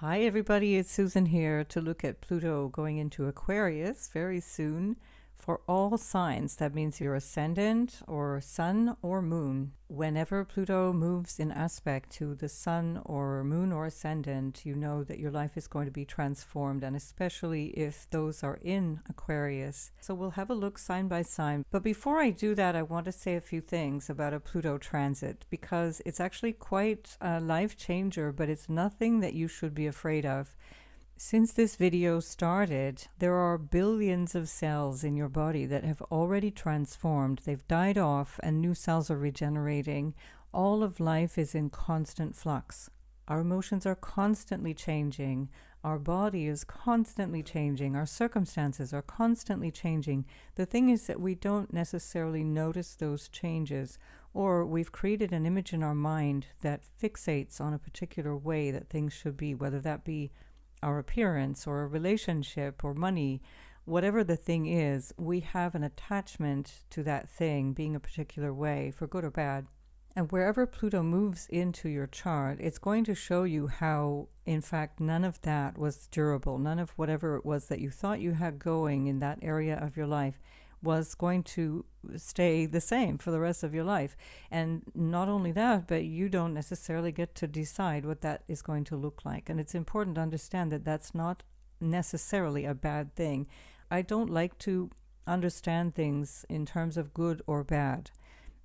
Hi everybody, it's Susan here to look at Pluto going into Aquarius very soon for all signs. That means your ascendant or sun or moon. Whenever Pluto moves in aspect to the sun or moon or ascendant, you know that your life is going to be transformed, and especially if those are in Aquarius. So we'll have a look sign by sign. But before I do that, I want to say a few things about a Pluto transit because it's actually quite a life changer, but it's nothing that you should be afraid of. Since this video started, there are billions of cells in your body that have already transformed. They've died off and new cells are regenerating. All of life is in constant flux. Our emotions are constantly changing. Our body is constantly changing. Our circumstances are constantly changing. The thing is that we don't necessarily notice those changes, or we've created an image in our mind that fixates on a particular way that things should be, whether that be our appearance or a relationship or money. Whatever the thing is, we have an attachment to that thing being a particular way, for good or bad. And wherever Pluto moves into your chart, it's going to show you how, in fact, none of that was durable. None of whatever it was that you thought you had going in that area of your life was going to stay the same for the rest of your life. And not only that, but you don't necessarily get to decide what that is going to look like. And it's important to understand that that's not necessarily a bad thing. I don't like to understand things in terms of good or bad.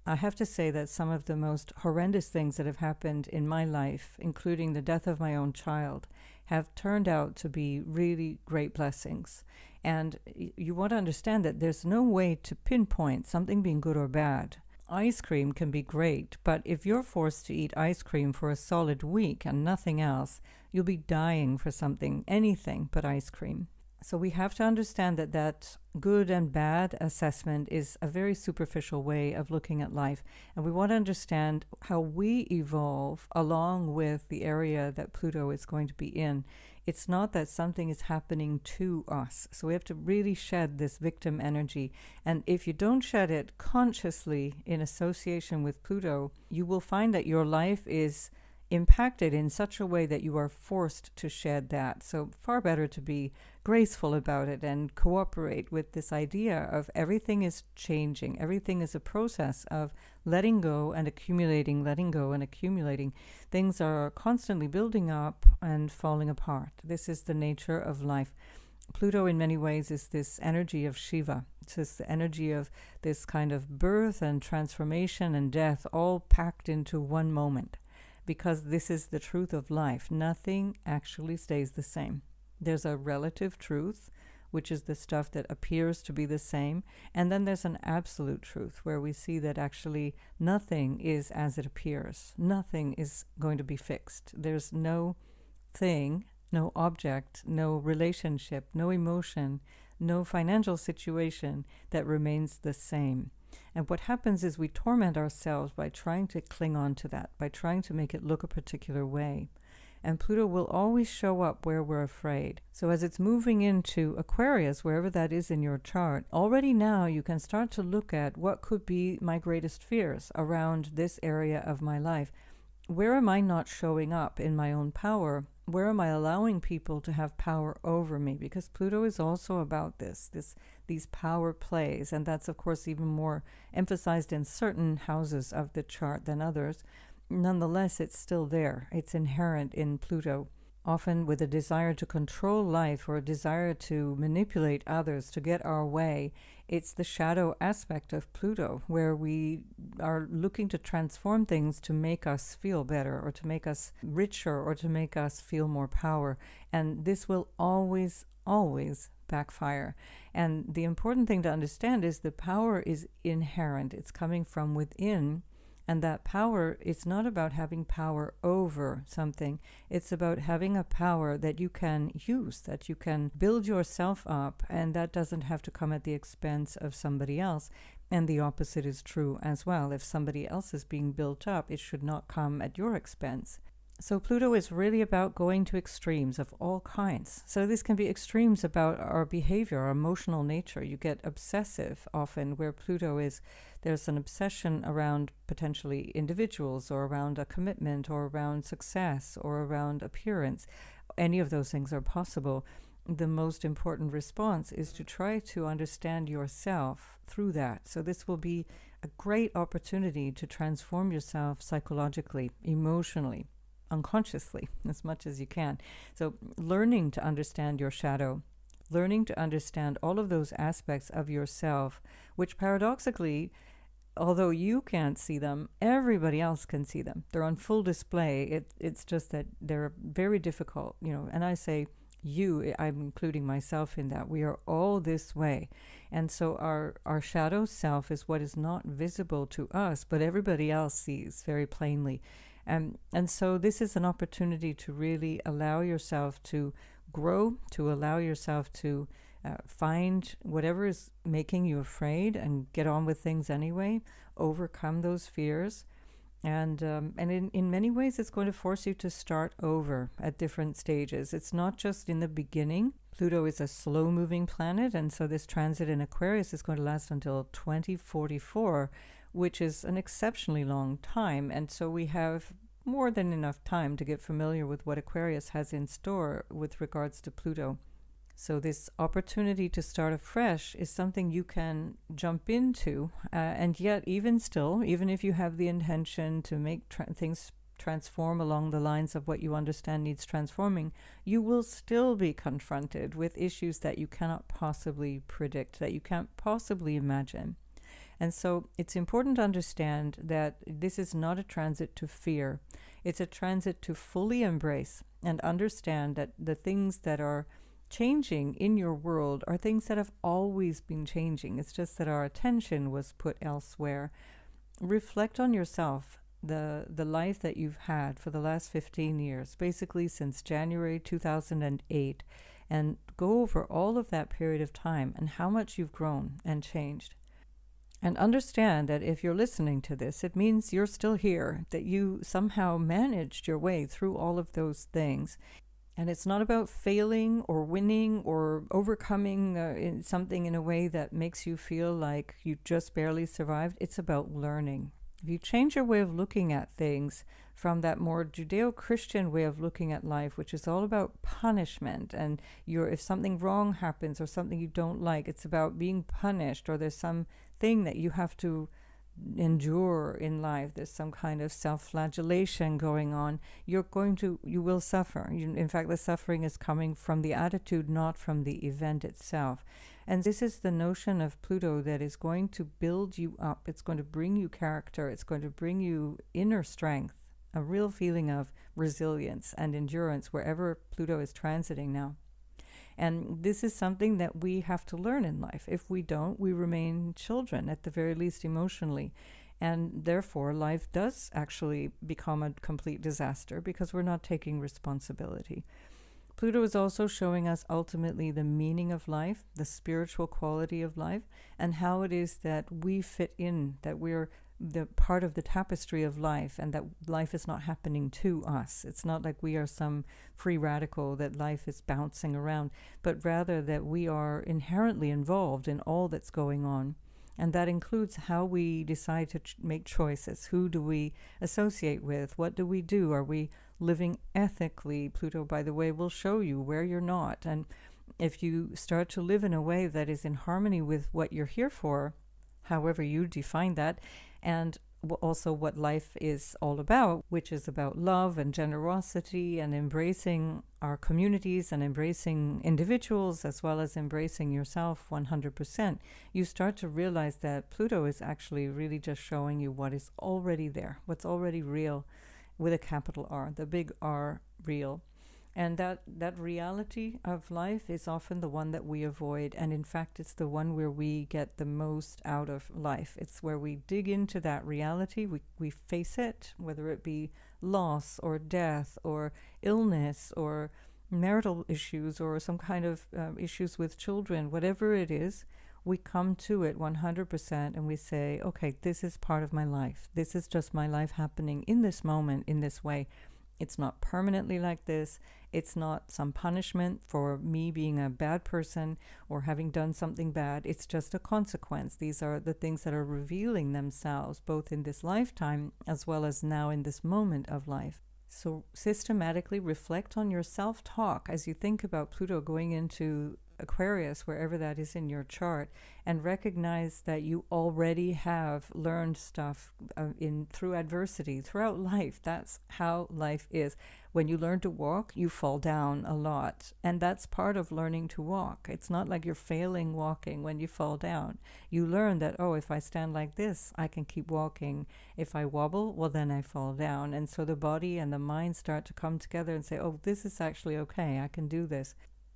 I have to say that some of the most horrendous things that have happened in my life, including the death of my own child, have turned out to be really great blessings. And you want to understand that there's no way to pinpoint something being good or bad. Ice cream can be great, but if you're forced to eat ice cream for a solid week and nothing else, you'll be dying for something, anything but ice cream. So we have to understand that good and bad assessment is a very superficial way of looking at life. And we want to understand how we evolve along with the area that Pluto is going to be in. It's not that something is happening to us. So we have to really shed this victim energy. And if you don't shed it consciously in association with Pluto, you will find that your life is impacted in such a way that you are forced to shed that. So far better to be graceful about it and cooperate with this idea of everything is changing. Everything is a process of letting go and accumulating, letting go and accumulating. Things are constantly building up and falling apart. This is the nature of life. Pluto in many ways is this energy of Shiva. It's this energy of this kind of birth and transformation and death all packed into one moment. Because this is the truth of life. Nothing actually stays the same. There's a relative truth, which is the stuff that appears to be the same. And then there's an absolute truth where we see that actually nothing is as it appears. Nothing is going to be fixed. There's no thing, no object, no relationship, no emotion, no financial situation that remains the same. And what happens is we torment ourselves by trying to cling on to that, by trying to make it look a particular way. And Pluto will always show up where we're afraid. So as it's moving into Aquarius, wherever that is in your chart, already now you can start to look at what could be my greatest fears around this area of my life. Where am I not showing up in my own power? Where am I allowing people to have power over me? Because Pluto is also about these power plays, and that's of course even more emphasized in certain houses of the chart than others. Nonetheless, it's still there. It's inherent in Pluto, often with a desire to control life or a desire to manipulate others to get our way. It's the shadow aspect of Pluto, where we are looking to transform things to make us feel better or to make us richer or to make us feel more power. And this will always, always backfire. And the important thing to understand is the power is inherent. It's coming from within. And that power is not about having power over something. It's about having a power that you can use, that you can build yourself up, and that doesn't have to come at the expense of somebody else. And the opposite is true as well. If somebody else is being built up, it should not come at your expense. So Pluto is really about going to extremes of all kinds. So this can be extremes about our behavior, our emotional nature. You get obsessive often where Pluto is. There's an obsession around potentially individuals or around a commitment or around success or around appearance. any of those things are possible, the most important response is to try to understand yourself through that. So this will be a great opportunity to transform yourself psychologically, emotionally, unconsciously, as much as you can. So learning to understand your shadow, learning to understand all of those aspects of yourself, which paradoxically, although you can't see them, everybody else can see them. They're on full display. It's just that they're very difficult, and I say you, I'm including myself in that. We are all this way. And so our shadow self is what is not visible to us, but everybody else sees very plainly. And so this is an opportunity to really allow yourself to grow, to allow yourself to find whatever is making you afraid and get on with things anyway, overcome those fears. And in many ways, it's going to force you to start over at different stages. It's not just in the beginning. Pluto is a slow-moving planet, and so this transit in Aquarius is going to last until 2044, which is an exceptionally long time. And so we have more than enough time to get familiar with what Aquarius has in store with regards to Pluto. So this opportunity to start afresh is something you can jump into, and yet even still, even if you have the intention to make things transform along the lines of what you understand needs transforming, you will still be confronted with issues that you cannot possibly predict, that you can't possibly imagine. And so it's important to understand that this is not a transit to fear. It's a transit to fully embrace and understand that the things that are changing in your world are things that have always been changing. It's just that our attention was put elsewhere. Reflect on yourself, the life that you've had for the last 15 years, basically since January 2008, and go over all of that period of time and how much you've grown and changed. And understand that if you're listening to this, it means you're still here, that you somehow managed your way through all of those things. And it's not about failing or winning or overcoming something in a way that makes you feel like you just barely survived. It's about learning. If you change your way of looking at things from that more Judeo-Christian way of looking at life, which is all about punishment, and if something wrong happens or something you don't like, it's about being punished, or there's some thing that you have to endure in life, there's some kind of self-flagellation going on, you will suffer. In fact, the suffering is coming from the attitude, not from the event itself. And this is the notion of Pluto that is going to build you up. It's going to bring you character. It's going to bring you inner strength, a real feeling of resilience and endurance wherever Pluto is transiting now. And this is something that we have to learn in life. If we don't, we remain children, at the very least emotionally. And therefore, life does actually become a complete disaster because we're not taking responsibility. Pluto is also showing us ultimately the meaning of life, the spiritual quality of life, and how it is that we fit in, that we're the part of the tapestry of life, and that life is not happening to us. It's not like we are some free radical that life is bouncing around, but rather that we are inherently involved in all that's going on. And that includes how we decide to make choices. Who do we associate with? What do we do? Are we living ethically? Pluto, by the way, will show you where you're not. And if you start to live in a way that is in harmony with what you're here for, however you define that, and also what life is all about, which is about love and generosity and embracing our communities and embracing individuals as well as embracing yourself 100%, you start to realize that Pluto is actually really just showing you what is already there, what's already real, with a capital R, the big R, real. And that reality of life is often the one that we avoid. And in fact, it's the one where we get the most out of life. It's where we dig into that reality. We face it, whether it be loss or death or illness or marital issues or some kind of issues with children, whatever it is, we come to it 100% and we say, okay, this is part of my life. This is just my life happening in this moment, in this way. It's not permanently like this. It's not some punishment for me being a bad person or having done something bad. It's just a consequence. These are the things that are revealing themselves both in this lifetime as well as now in this moment of life. So systematically reflect on your self-talk as you think about Pluto going into Aquarius, wherever that is in your chart, and recognize that you already have learned stuff in through adversity throughout life. That's how life is. When you learn to walk, you fall down a lot, and that's part of learning to walk. It's not like you're failing walking when you fall down. You learn that, oh, if I stand like this, I can keep walking. If I wobble, well, then I fall down. And so the body and the mind start to come together and say, oh, this is actually okay. I can do this.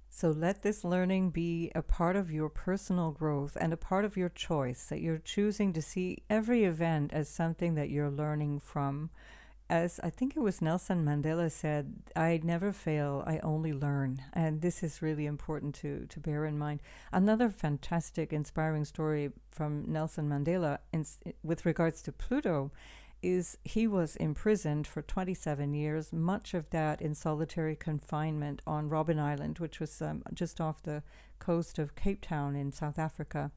So let this learning be a part of your personal growth and a part of your choice, that you're choosing to see every event as something that you're learning from. As I think it was Nelson Mandela said, I never fail, I only learn. And this is really important to bear in mind. Another fantastic, inspiring story from Nelson Mandela with regards to Pluto is he was imprisoned for 27 years, much of that in solitary confinement on Robben Island, which was just off the coast of Cape Town in South Africa.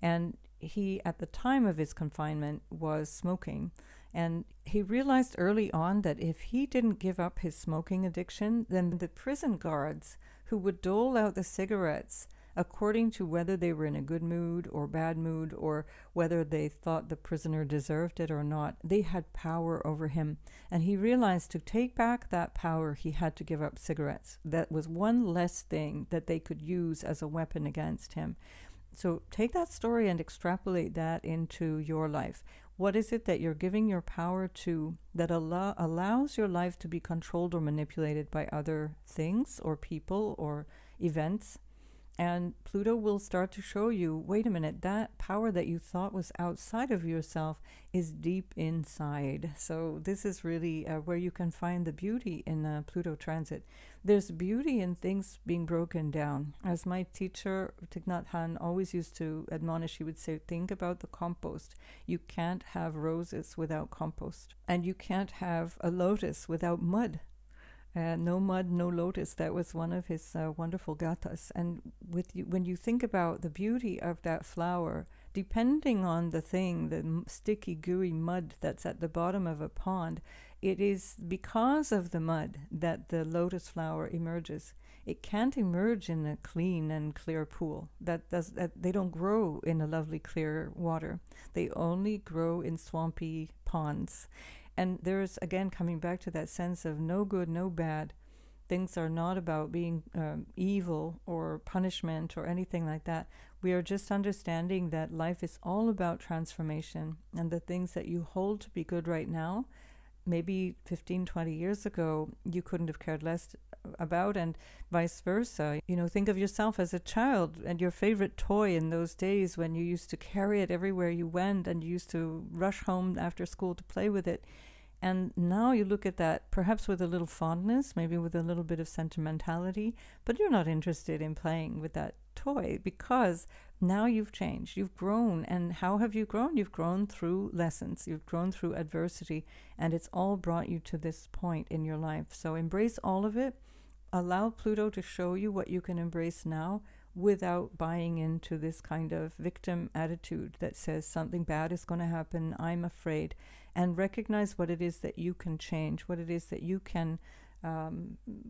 And he, at the time of his confinement, was smoking. And he realized early on that if he didn't give up his smoking addiction, then the prison guards who would dole out the cigarettes according to whether they were in a good mood or bad mood, or whether they thought the prisoner deserved it or not, they had power over him. And he realized to take back that power, he had to give up cigarettes. That was one less thing that they could use as a weapon against him. So take that story and extrapolate that into your life. What is it that you're giving your power to that allows your life to be controlled or manipulated by other things or people or events? And Pluto will start to show you, wait a minute, that power that you thought was outside of yourself is deep inside. So this is really where you can find the beauty in Pluto transit. There's beauty in things being broken down. As my teacher, Thich Nhat Hanh, always used to admonish, he would say, think about the compost. You can't have roses without compost. And you can't have a lotus without mud. No mud, no lotus. That was one of his wonderful gathas. And when you think about the beauty of that flower, depending on the thing, the sticky, gooey mud that's at the bottom of a pond, it is because of the mud that the lotus flower emerges. It can't emerge in a clean and clear pool. They don't grow in a lovely clear water. They only grow in swampy ponds. And there's, again, coming back to that sense of no good, no bad. Things are not about being evil or punishment or anything like that. We are just understanding that life is all about transformation, and the things that you hold to be good right now, maybe 15, 20 years ago, you couldn't have cared less about, and vice versa. You know, think of yourself as a child and your favorite toy in those days when you used to carry it everywhere you went and you used to rush home after school to play with it. And now you look at that perhaps with a little fondness, maybe with a little bit of sentimentality, but you're not interested in playing with that toy because now you've changed, you've grown. And how have you grown? You've grown through lessons, you've grown through adversity, and it's all brought you to this point in your life. So embrace all of it. Allow Pluto to show you what you can embrace now without buying into this kind of victim attitude that says something bad is going to happen, I'm afraid. And recognize what it is that you can change, what it is that you can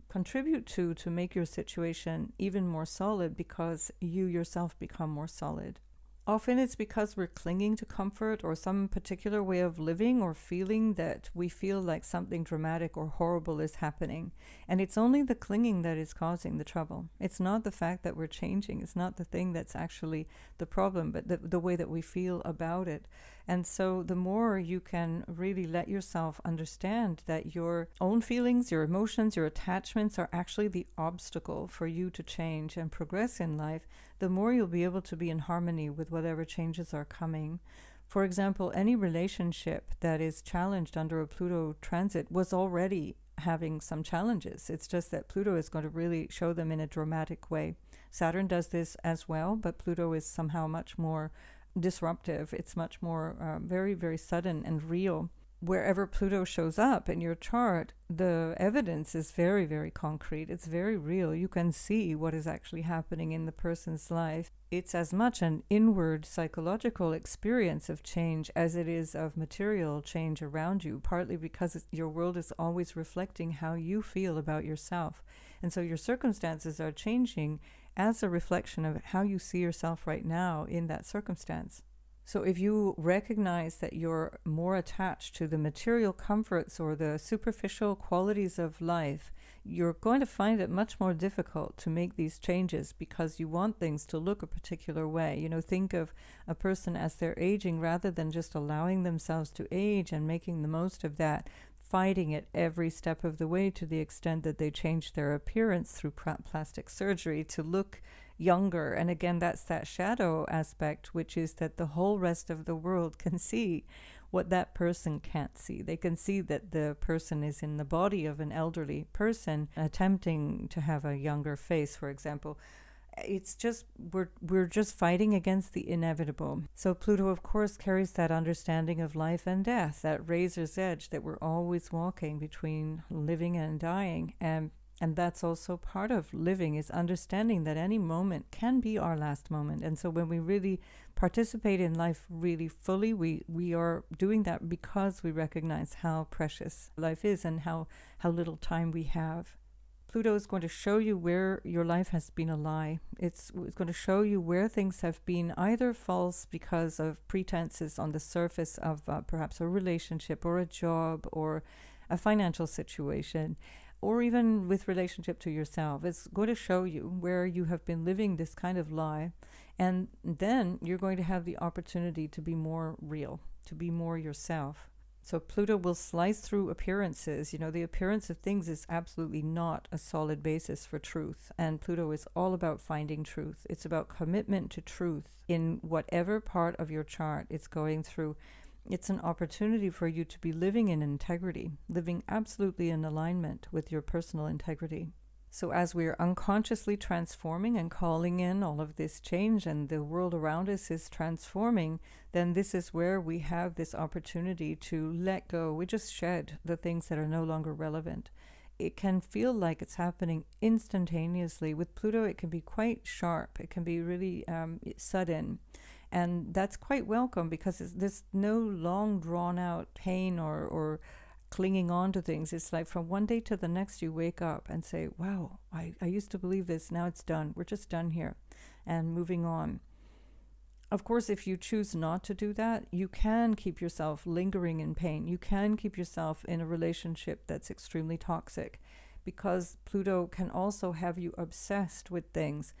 contribute to make your situation even more solid, because you yourself become more solid. Often it's because we're clinging to comfort or some particular way of living or feeling that we feel like something dramatic or horrible is happening. And it's only the clinging that is causing the trouble. It's not the fact that we're changing. It's not the thing that's actually the problem, but the way that we feel about it. And so the more you can really let yourself understand that your own feelings, your emotions, your attachments are actually the obstacle for you to change and progress in life, the more you'll be able to be in harmony with whatever changes are coming. For example, any relationship that is challenged under a Pluto transit was already having some challenges. It's just that Pluto is going to really show them in a dramatic way. Saturn does this as well, but Pluto is somehow much more disruptive. It's much more very, very sudden and real. wherever Pluto shows up in your chart, the evidence is very, very concrete. It's very real. You can see what is actually happening in the person's life. It's as much an inward psychological experience of change as it is of material change around you, partly because your world is always reflecting how you feel about yourself. And so your circumstances are changing as a reflection of how you see yourself right now in that circumstance. So if you recognize that you're more attached to the material comforts or the superficial qualities of life, you're going to find it much more difficult to make these changes because you want things to look a particular way. You know, think of a person as they're aging rather than just allowing themselves to age and making the most of that, fighting it every step of the way to the extent that they change their appearance through plastic surgery to look younger. And again, that's that shadow aspect, which is that the whole rest of the world can see what that person can't see. They can see that the person is in the body of an elderly person attempting to have a younger face, for example. It's just, we're just fighting against the inevitable. So Pluto, of course, carries that understanding of life and death, that razor's edge that we're always walking between living and dying. And that's also part of living, is understanding that any moment can be our last moment. And so when we really participate in life really fully, we are doing that because we recognize how precious life is and how little time we have. Pluto is going to show you where your life has been a lie. It's going to show you where things have been either false because of pretenses on the surface of perhaps a relationship or a job or a financial situation, or even with relationship to yourself. It's going to show you where you have been living this kind of lie, and then you're going to have the opportunity to be more real, to be more yourself. So Pluto will slice through appearances. You know, the appearance of things is absolutely not a solid basis for truth. And Pluto is all about finding truth. It's about commitment to truth in whatever part of your chart it's going through. It's an opportunity for you to be living in integrity, living absolutely in alignment with your personal integrity. So as we're unconsciously transforming and calling in all of this change and the world around us is transforming, then this is where we have this opportunity to let go. We just shed the things that are no longer relevant. It can feel like it's happening instantaneously. With Pluto, it can be quite sharp. It can be really sudden. And that's quite welcome because there's no long drawn out pain or clinging on to things. It's like from one day to the next you wake up and say, wow, I used to believe this, now it's done. We're just done here and moving on. Of course, if you choose not to do that, you can keep yourself lingering in pain. You can keep yourself in a relationship that's extremely toxic because Pluto can also have you obsessed with things.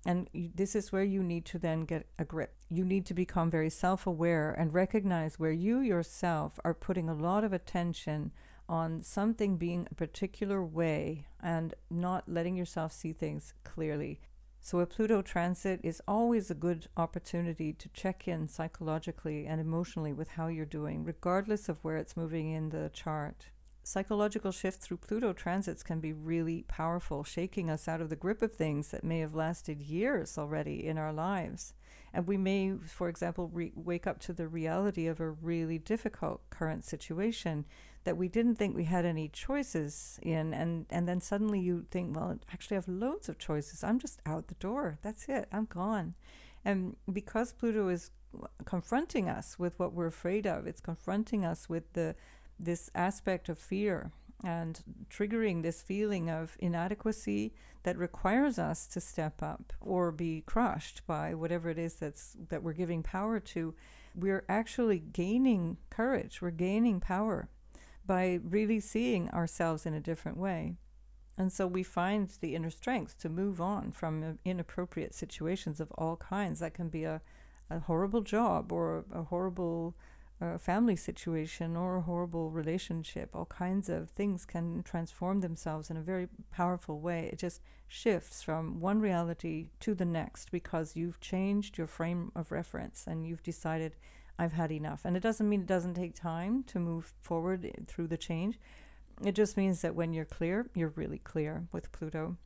And this is where you need to then get a grip. You need to become very self-aware and recognize where you yourself are putting a lot of attention on something being a particular way and not letting yourself see things clearly. So a Pluto transit is always a good opportunity to check in psychologically and emotionally with how you're doing, regardless of where it's moving in the chart. Psychological shifts through Pluto transits can be really powerful, shaking us out of the grip of things that may have lasted years already in our lives. And we may, for example, wake up to the reality of a really difficult current situation that we didn't think we had any choices in. And then suddenly you think, well, actually I have loads of choices. I'm just out the door. That's it. I'm gone. And because Pluto is confronting us with what we're afraid of, it's confronting us with this aspect of fear and triggering this feeling of inadequacy that requires us to step up or be crushed by whatever it is that we're giving power to. We're actually gaining courage. We're gaining power by really seeing ourselves in a different way. And so we find the inner strength to move on from inappropriate situations of all kinds. That can be a horrible job or a horrible family situation or a horrible relationship. All kinds of things can transform themselves in a very powerful way. It just shifts from one reality to the next because you've changed your frame of reference and you've decided, I've had enough. And it doesn't mean it doesn't take time to move forward through the change. It just means that when you're clear, you're really clear with Pluto.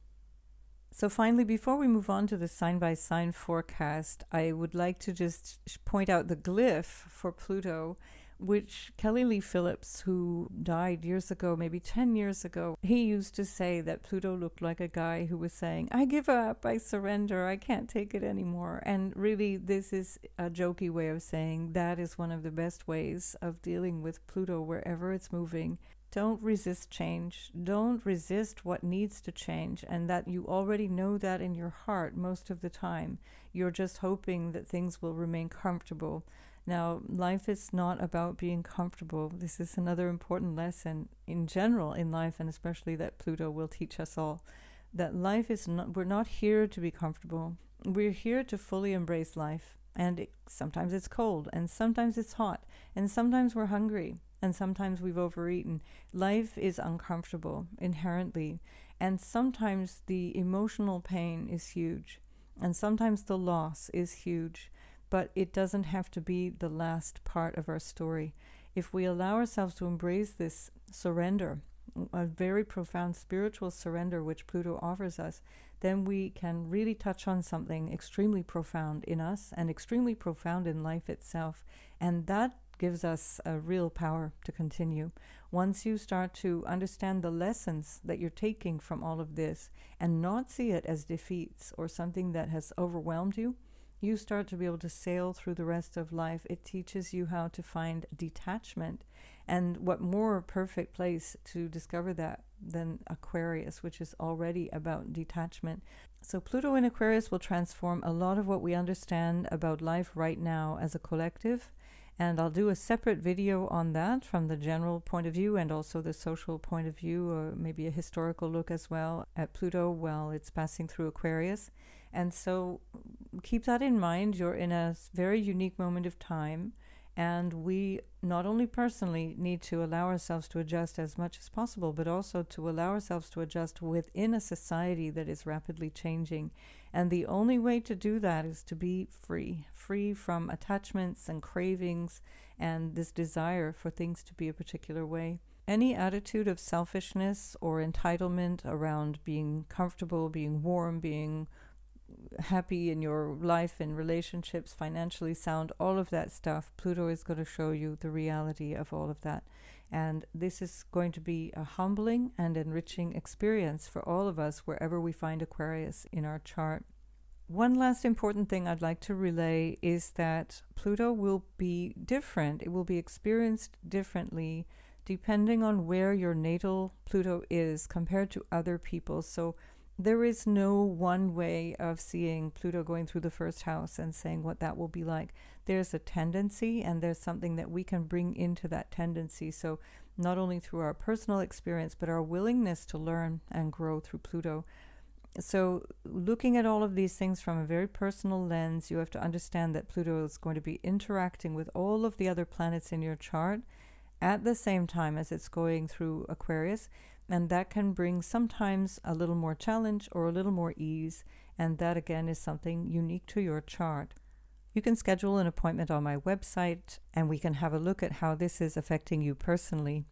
So finally, before we move on to the sign-by-sign forecast, I would like to just point out the glyph for Pluto, which Kelly Lee Phillips, who died years ago, maybe 10 years ago, he used to say that Pluto looked like a guy who was saying, I give up, I surrender, I can't take it anymore. And really, this is a jokey way of saying that is one of the best ways of dealing with Pluto wherever it's moving. Don't resist change. Don't resist what needs to change, and that you already know that in your heart most of the time. You're just hoping that things will remain comfortable. Now, life is not about being comfortable. This is another important lesson in general in life, and especially that Pluto will teach us all. That life is not, we're not here to be comfortable. We're here to fully embrace life. And sometimes it's cold, and sometimes it's hot, and sometimes we're hungry, and sometimes we've overeaten. Life is uncomfortable inherently, and sometimes the emotional pain is huge, and sometimes the loss is huge, but it doesn't have to be the last part of our story. If we allow ourselves to embrace this surrender, a very profound spiritual surrender which Pluto offers us, then we can really touch on something extremely profound in us and extremely profound in life itself. And that gives us a real power to continue. Once you start to understand the lessons that you're taking from all of this and not see it as defeats or something that has overwhelmed you, you start to be able to sail through the rest of life. It teaches you how to find detachment. And what more perfect place to discover that than Aquarius, which is already about detachment. So Pluto in Aquarius will transform a lot of what we understand about life right now as a collective. And I'll do a separate video on that from the general point of view and also the social point of view, or maybe a historical look as well at Pluto while it's passing through Aquarius. And so keep that in mind. You're in a very unique moment of time, and we not only personally need to allow ourselves to adjust as much as possible, but also to allow ourselves to adjust within a society that is rapidly changing. And the only way to do that is to be free from attachments and cravings and this desire for things to be a particular way. Any attitude of selfishness or entitlement around being comfortable, being warm, being happy in your life and relationships, financially sound, all of that stuff, Pluto is going to show you the reality of all of that. And this is going to be a humbling and enriching experience for all of us wherever we find Aquarius in our chart. One last important thing I'd like to relay is that Pluto will be different. It will be experienced differently depending on where your natal Pluto is compared to other people. So there is no one way of seeing Pluto going through the first house and saying what that will be like. There's a tendency, and there's something that we can bring into that tendency. So not only through our personal experience, but our willingness to learn and grow through Pluto. So looking at all of these things from a very personal lens, you have to understand that Pluto is going to be interacting with all of the other planets in your chart at the same time as it's going through Aquarius. And that can bring sometimes a little more challenge or a little more ease. And that, again, is something unique to your chart. You can schedule an appointment on my website, and we can have a look at how this is affecting you personally.